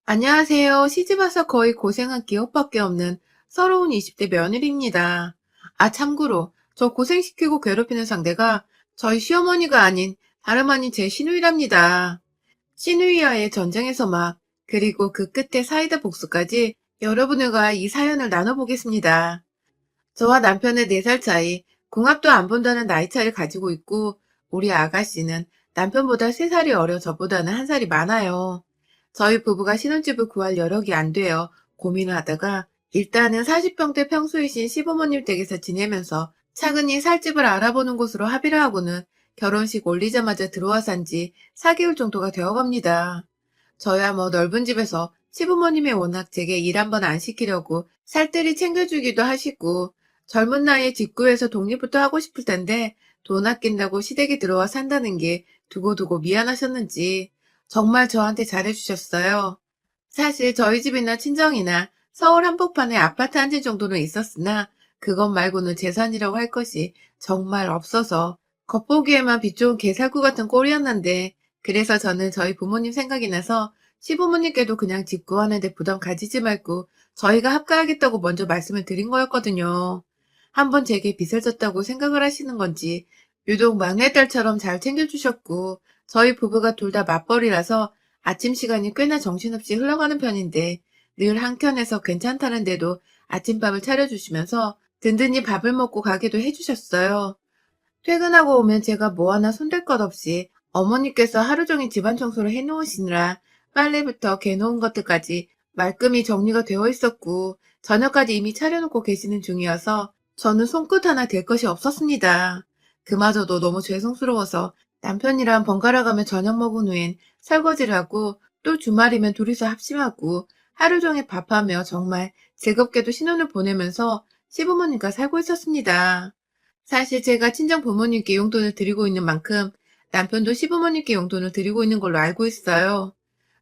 안녕하세요. 시집와서 거의 고생한 기억밖에 없는 서러운 20대 며느리입니다. 아, 참고로 저 고생시키고 괴롭히는 상대가 저희 시어머니가 아닌 다름 아닌 제 시누이랍니다. 시누이와의 전쟁에서 그리고 그 끝에 사이다 복수까지 여러분들과 이 사연을 나눠보겠습니다. 저와 남편의 4살 차이, 궁합도 안 본다는 나이 차이를 가지고 있고, 우리 아가씨는 남편보다 3살이 어려 저보다는 1살이 많아요. 저희 부부가 신혼집을 구할 여력이 안 되어 고민을 하다가 일단은 40평대 평수이신 시부모님 댁에서 지내면서 차근히 살 집을 알아보는 곳으로 합의를 하고는 결혼식 올리자마자 들어와 산 지 4개월 정도가 되어갑니다. 저야 넓은 집에서 시부모님이 워낙 제게 일 한번 안 시키려고 살뜰히 챙겨주기도 하시고 젊은 나이에 직구해서 독립부터 하고 싶을 텐데 돈 아낀다고 시댁에 들어와 산다는 게 두고두고 미안하셨는지 정말 저한테 잘해주셨어요. 사실 저희 집이나 친정이나 서울 한복판에 아파트 한 채 정도는 있었으나 그것 말고는 재산이라고 할 것이 정말 없어서 겉보기에만 빛 좋은 개살구 같은 꼴이었는데 그래서 저는 저희 부모님 생각이 나서 시부모님께도 그냥 직구하는데 부담 가지지 말고 저희가 합가하겠다고 먼저 말씀을 드린 거였거든요. 한번 제게 빚을 졌다고 생각을 하시는 건지 유독 막내딸처럼 잘 챙겨주셨고 저희 부부가 둘 다 맞벌이라서 아침 시간이 꽤나 정신없이 흘러가는 편인데 늘 한켠에서 괜찮다는데도 아침밥을 차려주시면서 든든히 밥을 먹고 가게도 해주셨어요. 퇴근하고 오면 제가 뭐 하나 손댈 것 없이 어머니께서 하루 종일 집안 청소를 해놓으시느라 빨래부터 개놓은 것들까지 말끔히 정리가 되어 있었고 저녁까지 이미 차려놓고 계시는 중이어서 저는 손끝 하나 댈 것이 없었습니다. 그마저도 너무 죄송스러워서 남편이랑 번갈아 가며 저녁 먹은 후엔 설거지를 하고 또 주말이면 둘이서 합심하고 하루 종일 밥하며 정말 즐겁게도 신혼을 보내면서 시부모님과 살고 있었습니다. 사실 제가 친정 부모님께 용돈을 드리고 있는 만큼 남편도 시부모님께 용돈을 드리고 있는 걸로 알고 있어요.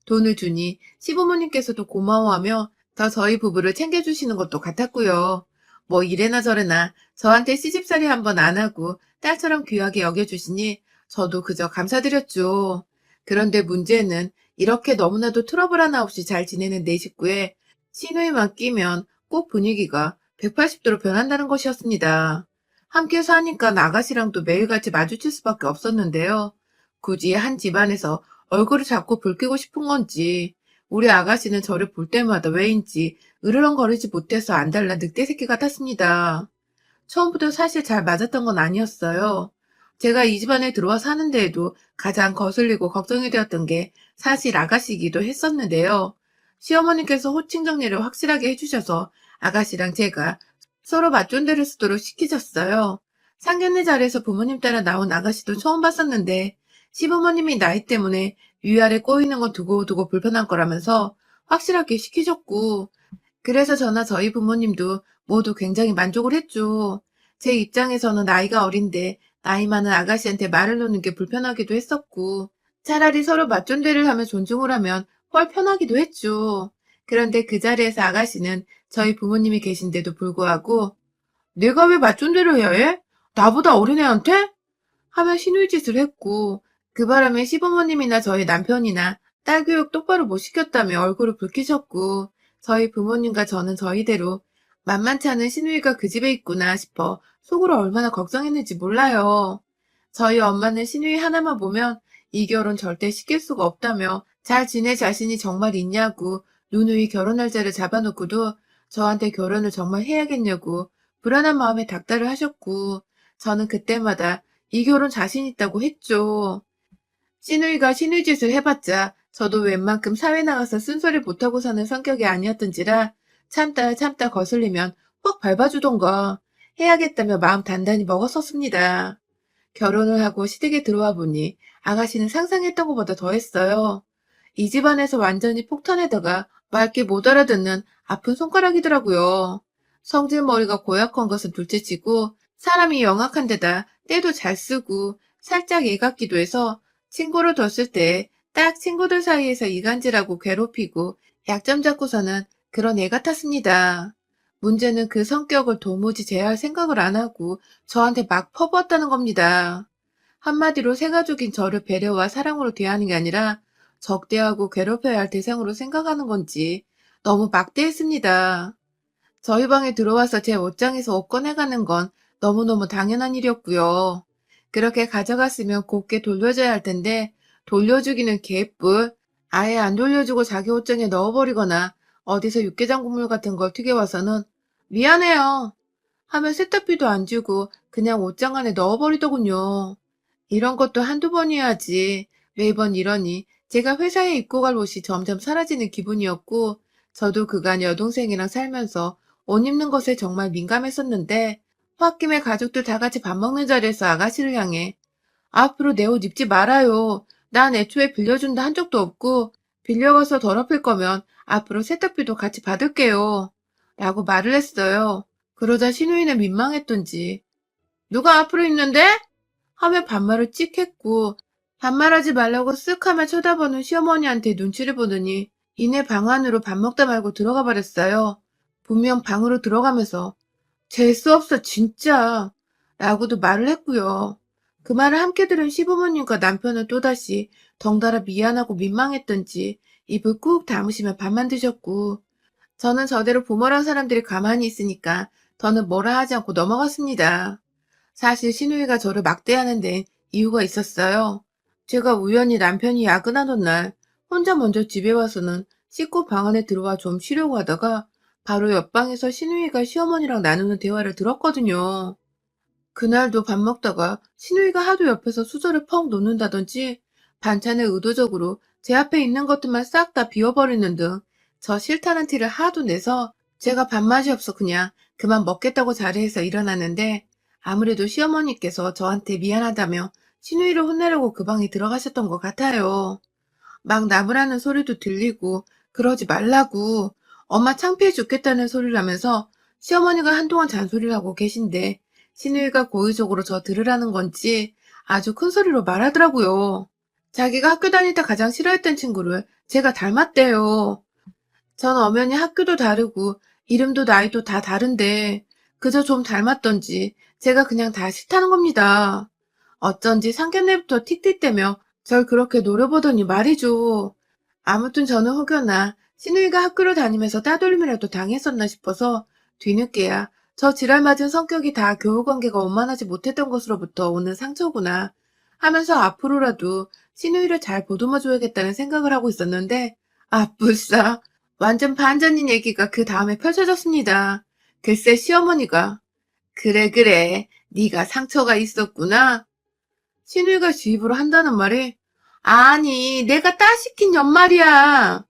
돈을 주니 시부모님께서도 고마워하며 더 저희 부부를 챙겨주시는 것도 같았고요. 뭐 이래나 저래나 저한테 시집살이 한번 안 하고 딸처럼 귀하게 여겨주시니 저도 그저 감사드렸죠. 그런데 문제는 이렇게 너무나도 트러블 하나 없이 잘 지내는 내 식구에 시누이만 끼면 꼭 분위기가 180도로 변한다는 것이었습니다. 함께 사니까 아가씨랑도 매일같이 마주칠 수밖에 없었는데요. 굳이 한 집안에서 얼굴을 자꾸 붉히고 싶은 건지 우리 아가씨는 저를 볼 때마다 왜인지 으르렁거리지 못해서 안달난 늑대 새끼 같았습니다. 처음부터 사실 잘 맞았던 건 아니었어요. 제가 이 집안에 들어와 사는 데에도 가장 거슬리고 걱정이 되었던 게 사실 아가씨이기도 했었는데요. 시어머니께서 호칭 정리를 확실하게 해주셔서 아가씨랑 제가 서로 맞존대를 쓰도록 시키셨어요. 상견례 자리에서 부모님 따라 나온 아가씨도 처음 봤었는데 시부모님이 나이 때문에 위아래 꼬이는 건 두고두고 불편한 거라면서 확실하게 시키셨고 그래서 저나 저희 부모님도 모두 굉장히 만족을 했죠. 제 입장에서는 나이가 어린데 나이 많은 아가씨한테 말을 놓는 게 불편하기도 했었고 차라리 서로 맞존대를 하며 존중을 하면 훨 편하기도 했죠. 그런데 그 자리에서 아가씨는 저희 부모님이 계신데도 불구하고 내가 왜 맞존대를 해야 해? 나보다 어린애한테? 하며 시누이짓을 했고 그 바람에 시부모님이나 저희 남편이나 딸 교육 똑바로 못 시켰다며 얼굴을 붉히셨고 저희 부모님과 저는 저희대로 만만치 않은 시누이가 그 집에 있구나 싶어 속으로 얼마나 걱정했는지 몰라요. 저희 엄마는 시누이 하나만 보면 이 결혼 절대 시킬 수가 없다며 잘 지낼 자신이 정말 있냐고 누누이 결혼 날짜를 잡아놓고도 저한테 결혼을 정말 해야겠냐고 불안한 마음에 닥달을 하셨고 저는 그때마다 이 결혼 자신 있다고 했죠. 시누이가 시누이짓을 해봤자 저도 웬만큼 사회 나가서 쓴소리 못하고 사는 성격이 아니었던지라 참다 참다 거슬리면 확 밟아주던가 해야겠다며 마음 단단히 먹었었습니다. 결혼을 하고 시댁에 들어와 보니 아가씨는 상상했던 것보다 더했어요. 이 집안에서 완전히 폭탄에다가 맑게 못 알아듣는 아픈 손가락이더라고요. 성질머리가 고약한 것은 둘째치고 사람이 영악한 데다 때도 잘 쓰고 살짝 애 같기도 해서 친구를 뒀을 때 딱 친구들 사이에서 이간질하고 괴롭히고 약점 잡고서는 그런 애 같았습니다. 문제는 그 성격을 도무지 제어할 생각을 안 하고 저한테 막 퍼부었다는 겁니다. 한마디로 새가족인 저를 배려와 사랑으로 대하는 게 아니라 적대하고 괴롭혀야 할 대상으로 생각하는 건지 너무 막대했습니다. 저희 방에 들어와서 제 옷장에서 옷 꺼내가는 건 너무너무 당연한 일이었고요. 그렇게 가져갔으면 곱게 돌려줘야 할 텐데 돌려주기는 개뿔. 아예 안 돌려주고 자기 옷장에 넣어버리거나 어디서 육개장 국물 같은 걸 튀겨와서는 미안해요 하면 세탁비도 안 주고 그냥 옷장 안에 넣어버리더군요. 이런 것도 한두 번이어야지 매번 이러니 제가 회사에 입고 갈 옷이 점점 사라지는 기분이었고 저도 그간 여동생이랑 살면서 옷 입는 것에 정말 민감했었는데 홧김에 가족들 다 같이 밥 먹는 자리에서 아가씨를 향해 앞으로 내 옷 입지 말아요. 난 애초에 빌려준다 한 적도 없고 빌려가서 더럽힐 거면 앞으로 세탁비도 같이 받을게요. 라고 말을 했어요. 그러자 신우이는 민망했던지 누가 앞으로 입는데? 하며 반말을 찍 했고 반말하지 말라고 쓱 하며 쳐다보는 시어머니한테 눈치를 보더니 이내 방 안으로 밥 먹다 말고 들어가 버렸어요. 분명 방으로 들어가면서 재수 없어 진짜 라고도 말을 했고요. 그 말을 함께 들은 시부모님과 남편은 또다시 덩달아 미안하고 민망했던지 입을 꾹 다무시며 밥만 드셨고 저는 저대로 부모란 사람들이 가만히 있으니까 더는 뭐라 하지 않고 넘어갔습니다. 사실 신우이가 저를 막대하는 데 이유가 있었어요. 제가 우연히 남편이 야근하던 날 혼자 먼저 집에 와서는 씻고 방 안에 들어와 좀 쉬려고 하다가 바로 옆방에서 신우이가 시어머니랑 나누는 대화를 들었거든요. 그날도 밥 먹다가 신우이가 하도 옆에서 수저를 펑 놓는다든지 반찬을 의도적으로 제 앞에 있는 것들만 싹 다 비워버리는 등 저 싫다는 티를 하도 내서 제가 밥맛이 없어 그냥 그만 먹겠다고 자리에서 일어났는데 아무래도 시어머니께서 저한테 미안하다며 신우이를 혼내려고 그 방에 들어가셨던 것 같아요. 막 나무라는 소리도 들리고 그러지 말라고 엄마 창피해 죽겠다는 소리를 하면서 시어머니가 한동안 잔소리를 하고 계신데 신우이가 고의적으로 저 들으라는 건지 아주 큰 소리로 말하더라고요. 자기가 학교 다닐 때 가장 싫어했던 친구를 제가 닮았대요. 전 엄연히 학교도 다르고 이름도 나이도 다 다른데 그저 좀 닮았던지 제가 그냥 다 싫다는 겁니다. 어쩐지 상견례부터 틱틱대며 절 그렇게 노려보더니 말이죠. 아무튼 저는 혹여나 신우이가 학교를 다니면서 따돌림이라도 당했었나 싶어서 뒤늦게야 저 지랄 맞은 성격이 다 교우관계가 원만하지 못했던 것으로부터 오는 상처구나 하면서 앞으로라도 신우이를 잘 보듬어줘야겠다는 생각을 하고 있었는데 아 불싸 완전 반전인 얘기가 그 다음에 펼쳐졌습니다. 글쎄 시어머니가 그래 그래 네가 상처가 있었구나. 신우이가 주입으로 한다는 말이 아니 내가 따시킨 연말이야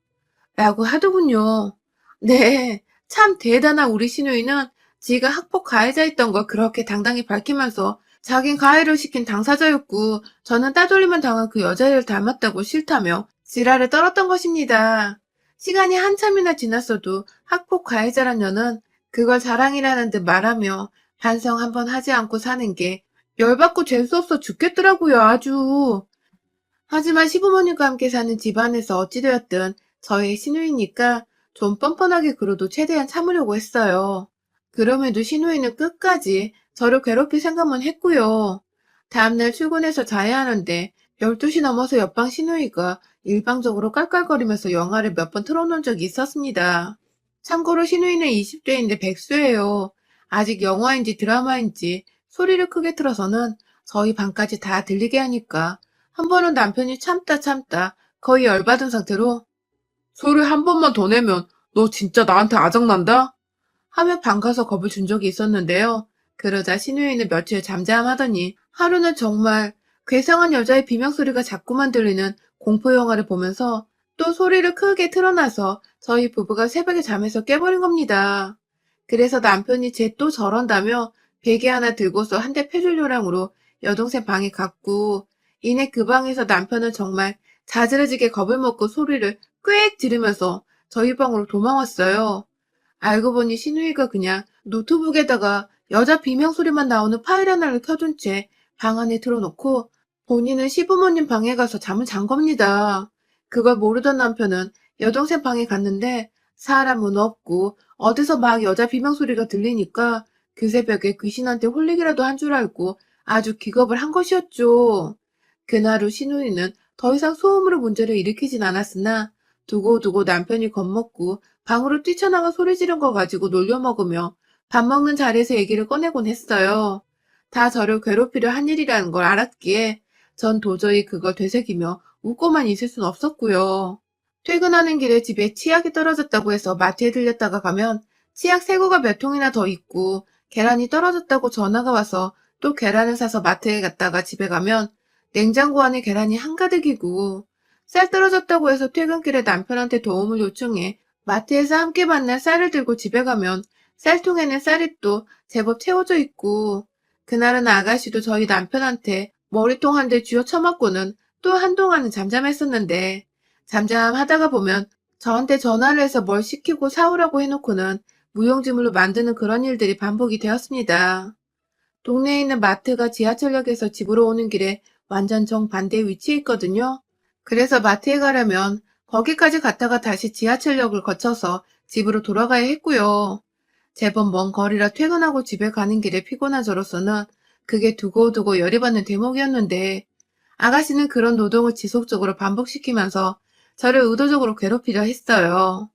라고 하더군요. 네, 참 대단한 우리 신우이는 지가 학폭 가해자였던 걸 그렇게 당당히 밝히면서 자긴 가해를 시킨 당사자였고 저는 따돌림을 당한 그 여자애를 닮았다고 싫다며 지랄을 떨었던 것입니다. 시간이 한참이나 지났어도 학폭 가해자란 년은 그걸 자랑이라는 듯 말하며 반성 한번 하지 않고 사는 게 열받고 재수없어 죽겠더라고요 아주. 하지만 시부모님과 함께 사는 집안에서 어찌되었든 저의 시누이니까 좀 뻔뻔하게 굴어도 최대한 참으려고 했어요. 그럼에도 시누이는 끝까지 저를 괴롭힐 생각만 했고요. 다음날 출근해서 자야 하는데 12시 넘어서 옆방 시누이가 일방적으로 깔깔거리면서 영화를 몇 번 틀어놓은 적이 있었습니다. 참고로 시누이는 20대인데 백수예요. 아직 영화인지 드라마인지 소리를 크게 틀어서는 저희 방까지 다 들리게 하니까 한 번은 남편이 참다 거의 열받은 상태로 소리 한 번만 더 내면 너 진짜 나한테 아작난다? 하며 방 가서 겁을 준 적이 있었는데요. 그러자 신우이는 며칠 잠잠하더니 하루는 정말 괴상한 여자의 비명소리가 자꾸만 들리는 공포영화를 보면서 또 소리를 크게 틀어놔서 저희 부부가 새벽에 잠에서 깨버린 겁니다. 그래서 남편이 쟤 또 저런다며 베개 하나 들고서 한 대 패줄 요량으로 여동생 방에 갔고 이내 그 방에서 남편은 정말 자지러지게 겁을 먹고 소리를 꽥 지르면서 저희 방으로 도망왔어요. 알고 보니 신우이가 그냥 노트북에다가 여자 비명소리만 나오는 파일 하나를 켜둔 채 방 안에 틀어놓고 본인은 시부모님 방에 가서 잠을 잔 겁니다. 그걸 모르던 남편은 여동생 방에 갔는데 사람은 없고 어디서 막 여자 비명소리가 들리니까 그 새벽에 귀신한테 홀리기라도 한 줄 알고 아주 기겁을 한 것이었죠. 그날 후 신우이는 더 이상 소음으로 문제를 일으키진 않았으나 두고두고 남편이 겁먹고 방으로 뛰쳐나가 소리 지른 거 가지고 놀려먹으며 밥 먹는 자리에서 얘기를 꺼내곤 했어요. 다 저를 괴롭히려 한 일이라는 걸 알았기에 전 도저히 그걸 되새기며 웃고만 있을 순 없었고요. 퇴근하는 길에 집에 치약이 떨어졌다고 해서 마트에 들렸다가 가면 치약 새거가 몇 통이나 더 있고 계란이 떨어졌다고 전화가 와서 또 계란을 사서 마트에 갔다가 집에 가면 냉장고 안에 계란이 한가득이고 쌀 떨어졌다고 해서 퇴근길에 남편한테 도움을 요청해 마트에서 함께 만난 쌀을 들고 집에 가면 쌀통에는 쌀이 또 제법 채워져 있고 그날은 아가씨도 저희 남편한테 머리통 한 대 쥐어 쳐맞고는 또 한동안은 잠잠했었는데 잠잠하다가 보면 저한테 전화를 해서 뭘 시키고 사오라고 해놓고는 무용지물로 만드는 그런 일들이 반복이 되었습니다. 동네에 있는 마트가 지하철역에서 집으로 오는 길에 완전 정반대 위치에 있거든요. 그래서 마트에 가려면 거기까지 갔다가 다시 지하철역을 거쳐서 집으로 돌아가야 했고요. 제법 먼 거리라 퇴근하고 집에 가는 길에 피곤한 저로서는 그게 두고두고 열이 받는 대목이었는데 아가씨는 그런 노동을 지속적으로 반복시키면서 저를 의도적으로 괴롭히려 했어요.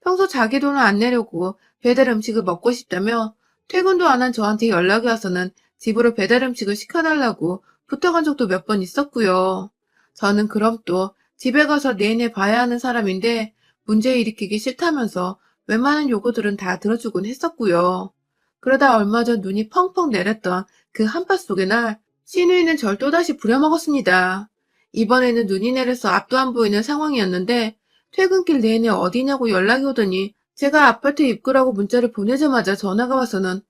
평소 자기 돈을 안 내려고 배달 음식을 먹고 싶다며 퇴근도 안 한 저한테 연락이 와서는 집으로 배달 음식을 시켜달라고 부탁한 적도 몇 번 있었고요. 저는 그럼 또 집에 가서 내내 봐야 하는 사람인데 문제 일으키기 싫다면서 웬만한 요구들은 다 들어주곤 했었고요. 그러다 얼마 전 눈이 펑펑 내렸던 그 한파 속의 날 시누이는 절 또다시 부려먹었습니다. 이번에는 눈이 내려서 앞도 안 보이는 상황이었는데 퇴근길 내내 어디냐고 연락이 오더니 제가 아파트 입구라고 문자를 보내자마자 전화가 와서는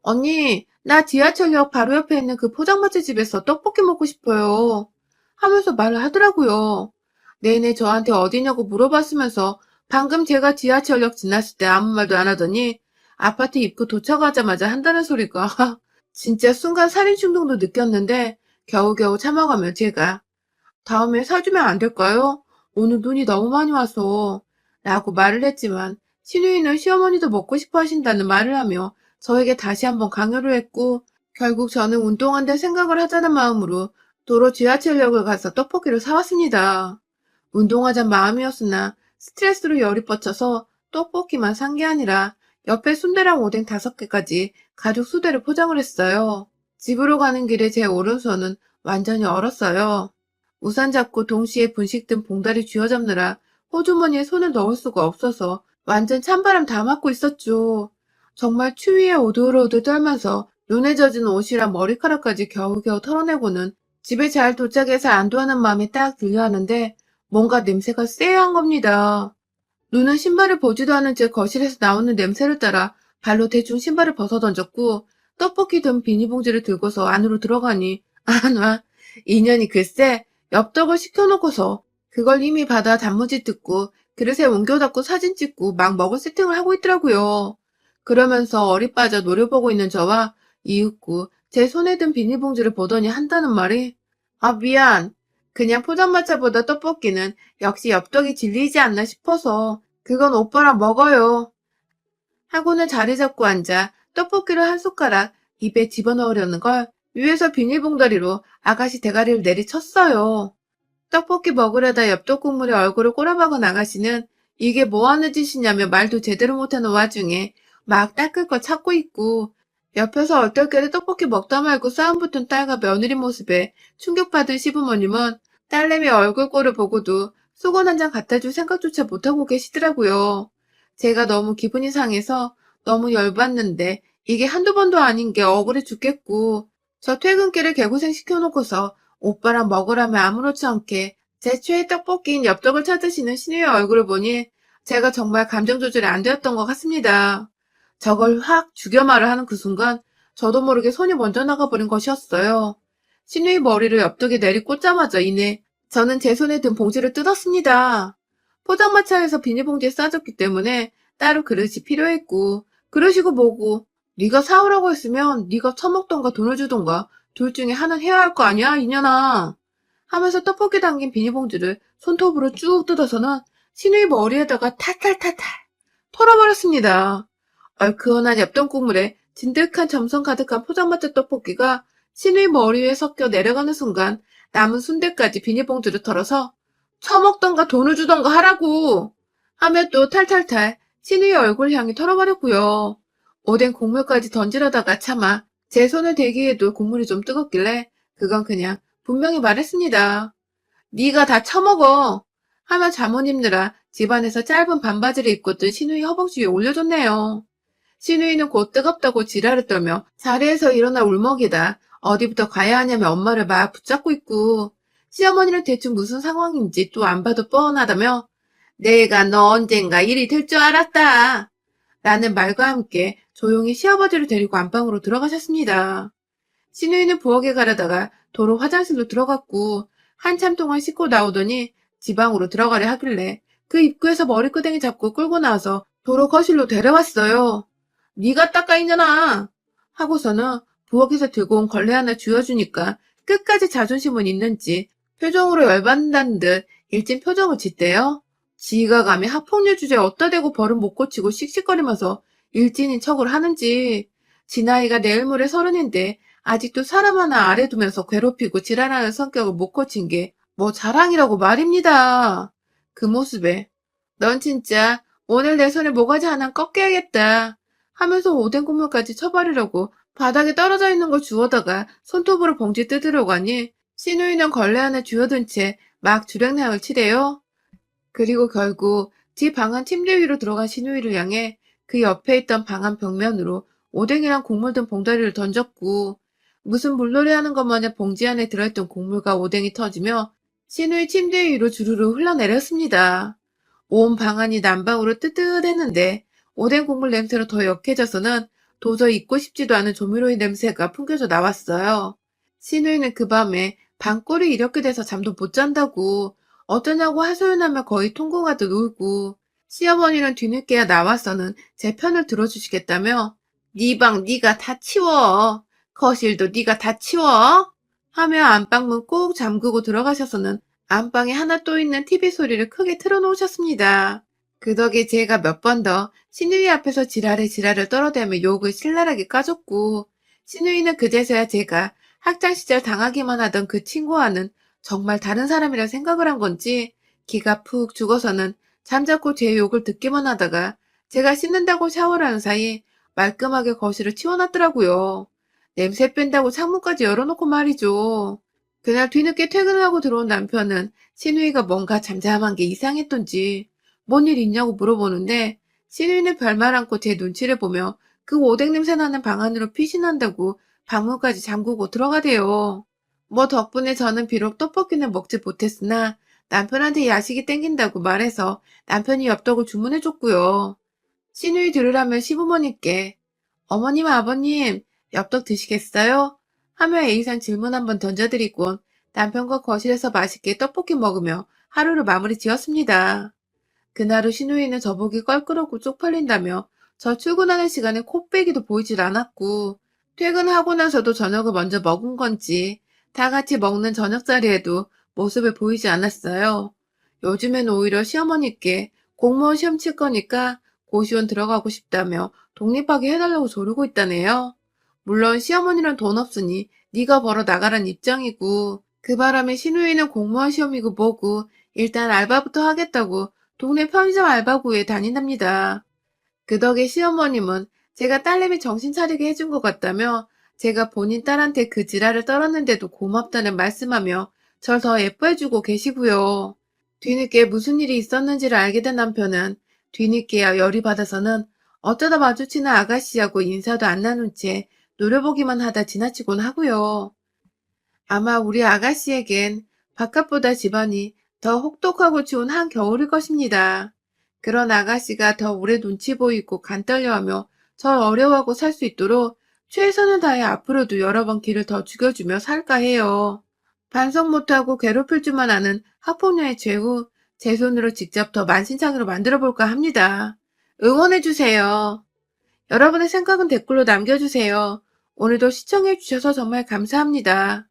언니, 나 지하철역 바로 옆에 있는 그 포장마차 집에서 떡볶이 먹고 싶어요. 하면서 말을 하더라고요. 내내 저한테 어디냐고 물어봤으면서 방금 제가 지하철역 지났을 때 아무 말도 안 하더니 아파트 입구 도착하자마자 한다는 소리가 진짜 순간 살인 충동도 느꼈는데 겨우겨우 참아가며 제가 다음에 사주면 안 될까요? 오늘 눈이 너무 많이 와서 라고 말을 했지만 시누이는 시어머니도 먹고 싶어 하신다는 말을 하며 저에게 다시 한번 강요를 했고 결국 저는 운동한다 생각을 하자는 마음으로 도로 지하철역을 가서 떡볶이를 사왔습니다. 운동하자 마음이었으나 스트레스로 열이 뻗쳐서 떡볶이만 산 게 아니라 옆에 순대랑 오뎅 5개까지 가족 수대로 포장을 했어요. 집으로 가는 길에 제 오른손은 완전히 얼었어요. 우산 잡고 동시에 분식 든 봉다리 쥐어잡느라 호주머니에 손을 넣을 수가 없어서 완전 찬바람 다 맞고 있었죠. 정말 추위에 오들오들 떨면서 눈에 젖은 옷이랑 머리카락까지 겨우겨우 털어내고는 집에 잘 도착해서 안도하는 마음이 딱 들려 하는데 뭔가 냄새가 쎄한 겁니다. 눈은 신발을 보지도 않은 채 거실에서 나오는 냄새를 따라 발로 대충 신발을 벗어 던졌고 떡볶이 든 비닐봉지를 들고서 안으로 들어가니 나 인연이 글쎄 엽떡을 시켜놓고서 그걸 이미 받아 단무지 뜯고 그릇에 옮겨 닫고 사진 찍고 막 먹을 세팅을 하고 있더라고요. 그러면서 어리 빠져 노려보고 있는 저와 이윽고 제 손에 든 비닐봉지를 보더니 한다는 말이 아 미안. 그냥 포장마차보다 떡볶이는 역시 엽떡이 진리이지 않나 싶어서 그건 오빠랑 먹어요. 하고는 자리 잡고 앉아 떡볶이를 한 숟가락 입에 집어넣으려는 걸 위에서 비닐봉다리로 아가씨 대가리를 내리쳤어요. 떡볶이 먹으려다 엽떡 국물에 얼굴을 꼬라박은 아가씨는 이게 뭐하는 짓이냐며 말도 제대로 못하는 와중에 막 닦을 걸 찾고 있고 옆에서 얼떨결에 떡볶이 먹다 말고 싸움 붙은 딸과 며느리 모습에 충격받은 시부모님은 딸내미 얼굴 꼴을 보고도 수건 한 장 갖다 줄 생각조차 못하고 계시더라고요. 제가 너무 기분이 상해서 너무 열받는데 이게 한두 번도 아닌 게 억울해 죽겠고 저 퇴근길에 개고생 시켜놓고서 오빠랑 먹으라며 아무렇지 않게 제 최애 떡볶이인 엽떡을 찾으시는 신우의 얼굴을 보니 제가 정말 감정 조절이 안 되었던 것 같습니다. 저걸 확 죽여 말을 하는 그 순간 저도 모르게 손이 먼저 나가버린 것이었어요. 신우의 머리를 엽떡에 내리꽂자마자 이내 저는 제 손에 든 봉지를 뜯었습니다. 포장마차에서 비닐봉지에 싸졌기 때문에 따로 그릇이 필요했고 그러시고 뭐고 네가 사오라고 했으면 네가 처먹던가 돈을 주던가 둘 중에 하나는 해야 할 거 아니야 이년아 하면서 떡볶이 담긴 비닐봉지를 손톱으로 쭉 뜯어서는 신우의 머리에다가 탈탈탈탈 털어버렸습니다. 얼큰한 엽떡 국물에 진득한 점성 가득한 포장마차 떡볶이가 신우이 머리 위에 섞여 내려가는 순간 남은 순대까지 비닐봉투를 털어서 처먹던가 돈을 주던가 하라고 하며 또 탈탈탈 신우이 얼굴 향해 털어버렸고요. 오뎅 국물까지 던지려다가 차마 제 손을 대기해도 국물이 좀 뜨겁길래 그건 그냥 분명히 말했습니다. 네가 다 처먹어 하며 잠옷 입느라 집안에서 짧은 반바지를 입고 뜬 신우이 허벅지 위에 올려줬네요. 신우이는 곧 뜨겁다고 지랄을 떨며 자리에서 일어나 울먹이다 어디부터 가야 하냐며 엄마를 막 붙잡고 있고 시어머니는 대충 무슨 상황인지 또 안 봐도 뻔하다며 내가 너 언젠가 일이 될 줄 알았다 라는 말과 함께 조용히 시아버지를 데리고 안방으로 들어가셨습니다. 신우이는 부엌에 가려다가 도로 화장실로 들어갔고 한참 동안 씻고 나오더니 지방으로 들어가려 하길래 그 입구에서 머리끄댕이 잡고 끌고 나와서 도로 거실로 데려왔어요. 네가 닦아 이년아 하고서는 부엌에서 들고 온 걸레 하나 쥐어주니까 끝까지 자존심은 있는지 표정으로 열받는다는 듯 일진 표정을 짓대요. 지가 감히 학폭력 주제에 어디다 대고 버릇 못 고치고 씩씩거리면서 일진인 척을 하는지 지 나이가 내일 모레 30인데 아직도 사람 하나 아래 두면서 괴롭히고 지랄하는 성격을 못 고친 게 뭐 자랑이라고 말입니다. 그 모습에 넌 진짜 오늘 내 손에 모가지 하나 꺾여야겠다 하면서 오뎅 국물까지 쳐버리려고 바닥에 떨어져 있는 걸 주워다가 손톱으로 봉지 뜯으려고 하니 신우이는 걸레 하나 쥐어든 채 막 주랭랑을 치대요. 그리고 결국 집 방안 침대 위로 들어간 신우이를 향해 그 옆에 있던 방안 벽면으로 오뎅이랑 국물 든 봉다리를 던졌고 무슨 물놀이 하는 것 마냥 봉지 안에 들어있던 국물과 오뎅이 터지며 신우이 침대 위로 주르르 흘러내렸습니다. 온 방안이 난방으로 뜨뜻했는데 오뎅 국물 냄새로 더 역해져서는 도저히 잊고 싶지도 않은 조미료의 냄새가 풍겨져 나왔어요. 신우이는 그 밤에 방골이 이렇게 돼서 잠도 못 잔다고 어쩌냐고 하소연하며 거의 통곡하듯 울고 시어머니는 뒤늦게야 나와서는 제 편을 들어주시겠다며 네 방 네가 다 치워 거실도 네가 다 치워 하며 안방문 꼭 잠그고 들어가셔서는 안방에 하나 또 있는 TV 소리를 크게 틀어놓으셨습니다. 그 덕에 제가 몇 번 더 신우이 앞에서 지랄을 떨어대며 욕을 신랄하게 까줬고 신우이는 그제서야 제가 학창시절 당하기만 하던 그 친구와는 정말 다른 사람이라 생각을 한 건지 기가 푹 죽어서는 잠자코 제 욕을 듣기만 하다가 제가 씻는다고 샤워를 하는 사이 말끔하게 거실을 치워놨더라고요. 냄새 뺀다고 창문까지 열어놓고 말이죠. 그날 뒤늦게 퇴근을 하고 들어온 남편은 신우이가 뭔가 잠잠한 게 이상했던지 뭔 일 있냐고 물어보는데 신우이는 별말 않고 제 눈치를 보며 그 오뎅 냄새 나는 방 안으로 피신한다고 방문까지 잠그고 들어가대요. 뭐 덕분에 저는 비록 떡볶이는 먹지 못했으나 남편한테 야식이 땡긴다고 말해서 남편이 엽떡을 주문해줬고요. 신우이 들으라면 시부모님께 어머님 아버님 엽떡 드시겠어요? 하며 A상 질문 한번 던져드리곤 남편과 거실에서 맛있게 떡볶이 먹으며 하루를 마무리 지었습니다. 그날 후 신우이는 저보기 껄끄럽고 쪽팔린다며 저 출근하는 시간에 코빼기도 보이질 않았고 퇴근하고 나서도 저녁을 먼저 먹은 건지 다 같이 먹는 저녁 자리에도 모습을 보이지 않았어요. 요즘엔 오히려 시어머니께 공무원 시험 칠 거니까 고시원 들어가고 싶다며 독립하게 해달라고 조르고 있다네요. 물론 시어머니는 돈 없으니 네가 벌어 나가란 입장이고 그 바람에 신우이는 공무원 시험이고 뭐고 일단 알바부터 하겠다고 동네 편의점 알바구에 다닌답니다. 그 덕에 시어머님은 제가 딸내미 정신 차리게 해준 것 같다며 제가 본인 딸한테 그 지랄을 떨었는데도 고맙다는 말씀하며 절 더 예뻐해주고 계시고요. 뒤늦게 무슨 일이 있었는지를 알게 된 남편은 뒤늦게야 열이 받아서는 어쩌다 마주치는 아가씨하고 인사도 안 나눈 채 노려보기만 하다 지나치곤 하고요. 아마 우리 아가씨에겐 바깥보다 집안이 더 혹독하고 추운 한겨울일 것입니다. 그런 아가씨가 더 오래 눈치 보이고 간 떨려하며 절 어려워하고 살 수 있도록 최선을 다해 앞으로도 여러 번 길을 더 죽여주며 살까 해요. 반성 못하고 괴롭힐 줄만 아는 학폭녀의 죄후 제 손으로 직접 더 만신창이로 만들어볼까 합니다. 응원해주세요. 여러분의 생각은 댓글로 남겨주세요. 오늘도 시청해주셔서 정말 감사합니다.